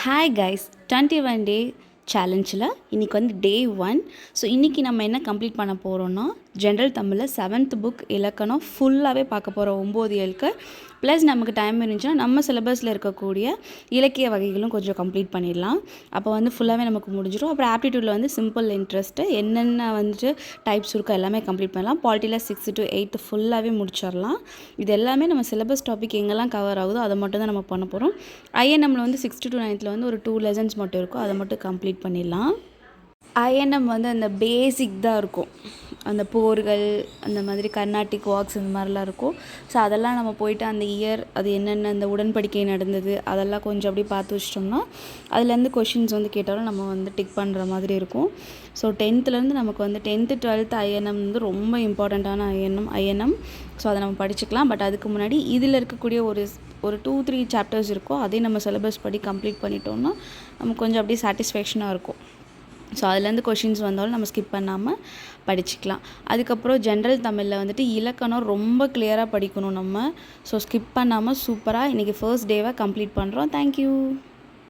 Hi guys 21 டே சேலஞ்சில் இன்றைக்கி வந்து டே 1. So இன்றைக்கி நம்ம என்ன கம்ப்ளீட் பண்ண போகிறோன்னா ஜென்ரல் தமிழில் 7th புக் இலக்கணம் ஃபுல்லாகவே பார்க்க போகிறோம் 9 ஏழுக்கு. ப்ளஸ் நமக்கு டைம் இருந்துச்சுன்னா நம்ம சிலபஸில் இருக்கக்கூடிய இலக்கிய வகைகளும் கொஞ்சம் கம்ப்ளீட் பண்ணிடலாம். அப்போ வந்து ஃபுல்லாகவே நமக்கு முடிஞ்சிடும். அப்புறம் ஆப்டிடியூடில் வந்து சிம்பிள் இன்ட்ரெஸ்ட்டு என்னென்ன வந்துட்டு டைப்ஸ் இருக்கோ எல்லாமே கம்ப்ளீட் பண்ணலாம். பாலிட்டியில் 6 to 8 ஃபுல்லாகவே முடிச்சிடலாம். இது எல்லாமே நம்ம சிலபஸ் டாபிக் எங்கெல்லாம் கவர் ஆகுதோ அதை மட்டும் தான் நம்ம பண்ண போகிறோம். ஐஎன்எம்மில் வந்து 6th to 9th வந்து ஒரு 2 லெசன்ஸ் மட்டும் இருக்கும், அதை மட்டும் கம்ப்ளீட் பண்ணிடலாம். ஐஎன்எம் வந்து அந்த பேசிக் தான் இருக்கும், அந்த போர்கள் அந்த மாதிரி கர்நாடிக் வாக்ஸ் இந்த மாதிரிலாம் இருக்கும். ஸோ அதெல்லாம் நம்ம போயிட்டு அந்த இயர் அது என்னென்ன அந்த உடன்படிக்கை நடந்தது அதெல்லாம் கொஞ்சம் அப்படி பார்த்து வச்சிட்டோம்னா அதுலேருந்து கொஷின்ஸ் வந்து கேட்டாலும் நம்ம வந்து டிக் பண்ணுற மாதிரி இருக்கும். ஸோ 10th நமக்கு வந்து 10th 12th ஐஎன்எம் வந்து ரொம்ப இம்பார்ட்டண்ட்டான ஐஎன்எம். ஸோ அதை நம்ம படிச்சுக்கலாம். பட் அதுக்கு முன்னாடி இதில் இருக்கக்கூடிய ஒரு 2-3 சாப்டர்ஸ் இருக்கும், அதையும் நம்ம சிலபஸ் படி கம்ப்ளீட் பண்ணிட்டோம்னா நமக்கு கொஞ்சம் அப்படியே சாட்டிஸ்ஃபேக்ஷனாக இருக்கும். ஸோ அதுலேருந்து கொஷின்ஸ் வந்தாலும் நம்ம ஸ்கிப் பண்ணாமல் படிச்சுக்கலாம். அதுக்கப்புறம் ஜென்ரல் தமிழில் வந்துட்டு இலக்கணம் ரொம்ப கிளியராக படிக்கணும் நம்ம. ஸோ ஸ்கிப் பண்ணாமல் சூப்பராக இன்றைக்கி ஃபர்ஸ்ட் டேவை கம்ப்ளீட் பண்ணுறோம். தேங்க்யூ.